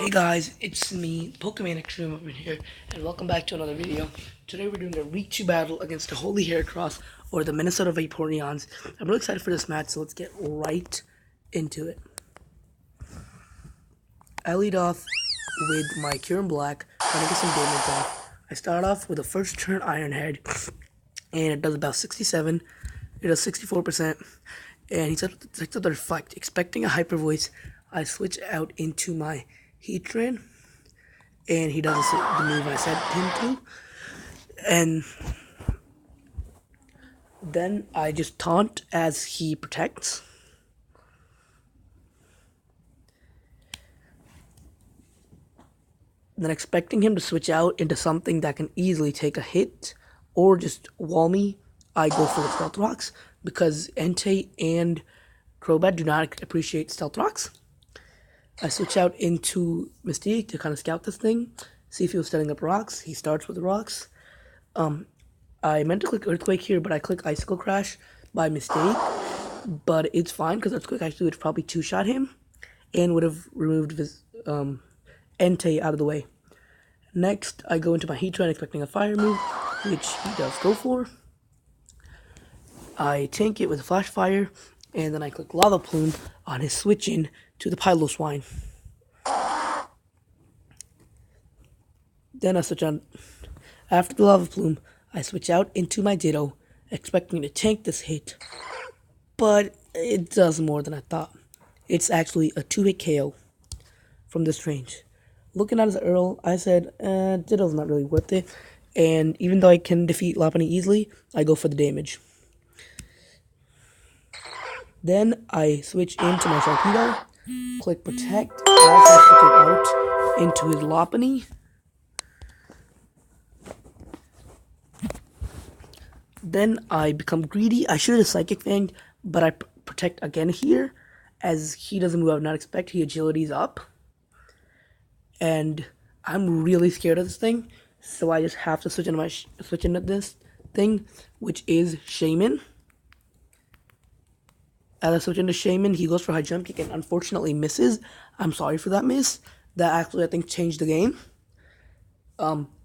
Hey guys, it's me, Pokemon Extreme over here, and welcome back to another video. Today we're doing a Richu battle against the Holy Heracross, or the Minnesota Vaporeons. I'm really excited for this match, so let's get right into it. I lead off with my Kyurem Black, trying to get some damage off. I start off with a first turn Iron Head, and it does about 67. It does 64%, and he takes up the Reflect. Expecting a Hyper Voice, I switch out into my Heatran, and he does the move I said him to, and then I just taunt as he protects. Then expecting him to switch out into something that can easily take a hit or just wall me, I go for the Stealth Rocks because Entei and Crobat do not appreciate Stealth Rocks. I switch out into Mystique to kind of scout this thing, see if he was setting up rocks. He starts with the rocks. I meant to click Earthquake here, but I click Icicle Crash by mistake. But it's fine because Earthquake actually would probably two-shot him and would have removed his Entei out of the way. Next, I go into my Heatran expecting a fire move, which he does go for. I tank it with a Flash Fire, and then I click Lava Plume on his switch in to the Piloswine. Then I switch on. After the Lava Plume, I switch out into my Ditto, expecting to tank this hit, but it does more than I thought. It's actually a 2-hit KO from this range. Looking at his Earl, I said, Ditto's not really worth it, and even though I can defeat Lopunny easily, I go for the damage. Then I switch into my Sharpedo, click Protect, as I switch out into his Lopunny. Then I become greedy. I should have Psychic Fanged, but I protect again here, as he doesn't move I would not expect. He agility's up. And I'm really scared of this thing, so I just have to switch into this thing, which is Shaman. As I switch into Shaman, he goes for High Jump Kick and unfortunately misses. I'm sorry for that miss. That actually, I think, changed the game.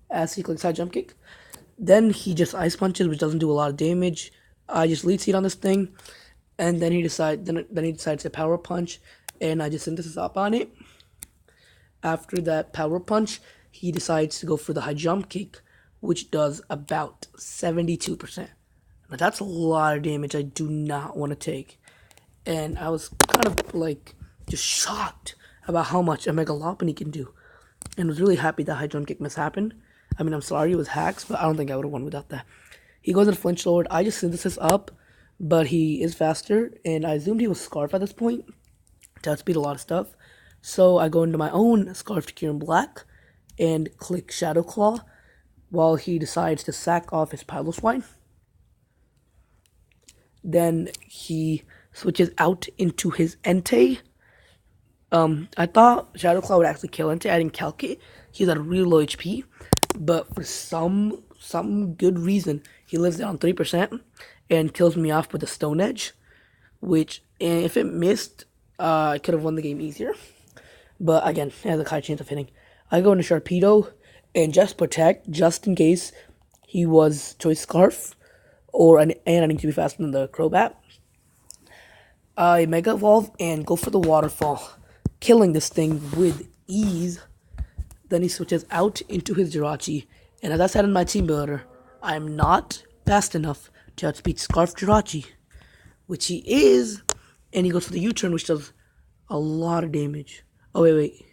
As he clicks High Jump Kick. Then he just Ice Punches, which doesn't do a lot of damage. I just Lead Seed on this thing. And then he decides to Power Punch. And I just Synthesis up on it. After that Power Punch, he decides to go for the High Jump Kick, which does about 72%. Now, that's a lot of damage I do not want to take. And I was kind of like just shocked about how much a Mega Lopunny can do. And was really happy that High Jump Kick miss happened. I mean, I'm sorry it was hacks, but I don't think I would have won without that. He goes into Flinch Lord. I just Synthesis up, but he is faster. And I assumed he was Scarf at this point to outspeed a lot of stuff. So I go into my own Scarfed Kyurem Black and click Shadow Claw while he decides to sack off his Piloswine. Then he switches out into his Entei. I thought Shadow Claw would actually kill Entei. I didn't calculate. He's at a really low HP, but for some good reason, he lives down 3% and kills me off with a Stone Edge, which if it missed, I could have won the game easier. But again, it has a high chance of hitting. I go into Sharpedo and just protect, just in case he was Choice Scarf, and I need to be faster than the Crobat. I Mega Evolve and go for the Waterfall, killing this thing with ease. Then he switches out into his Jirachi, and as I said in my team builder, I'm not fast enough to outspeed Scarf Jirachi, which he is, and he goes for the U-turn, which does a lot of damage. Oh, wait.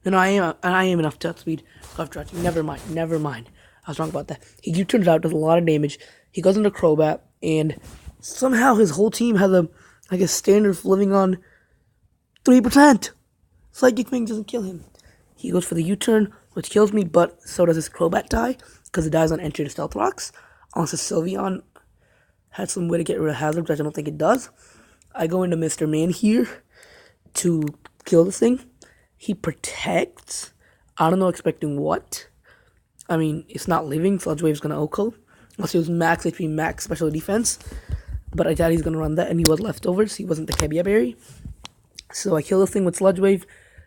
No, I am enough to outspeed Scarf Jirachi. Never mind. I was wrong about that. He U-turns out, does a lot of damage. He goes into Crobat, and somehow his whole team has a standard of living on 3%. Psychic Fang doesn't kill him. He goes for the U-turn, which kills me, but so does his Crobat die, because it dies on entry to Stealth Rocks. Unless his Sylveon had some way to get rid of Hazard, which I don't think it does. I go into Mr. Man here to kill this thing. He protects. I don't know expecting what. I mean, it's not living. Sludge Wave's going to OHKO. Unless he was max HP, max special defense. But I doubt he's going to run that, and he was leftovers. He wasn't the Kebia Berry. So I kill this thing with Sludge Wave,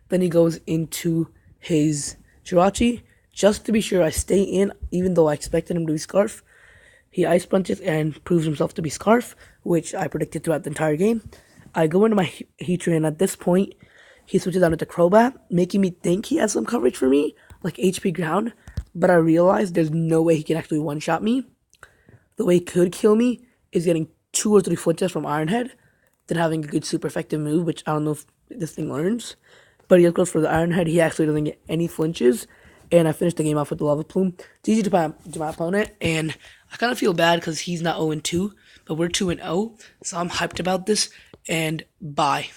Then he goes into his Jirachi. Just to be sure I stay in, even though I expected him to be Scarf. He Ice Punches and proves himself to be Scarf, which I predicted throughout the entire game. I go into my Heatran, and at this point, he switches out into Crobat, making me think he has some coverage for me, like HP Ground, but I realize there's no way he can actually one-shot me. The way he could kill me is getting 2 or 3 flinches from Iron Head, then having a good super effective move, which I don't know if this thing learns. But he goes for the Iron Head, he actually doesn't get any flinches, and I finished the game off with the Lava Plume. It's easy to my opponent, and I kind of feel bad because he's not 0-2, but we're 2-0, so I'm hyped about this, and bye.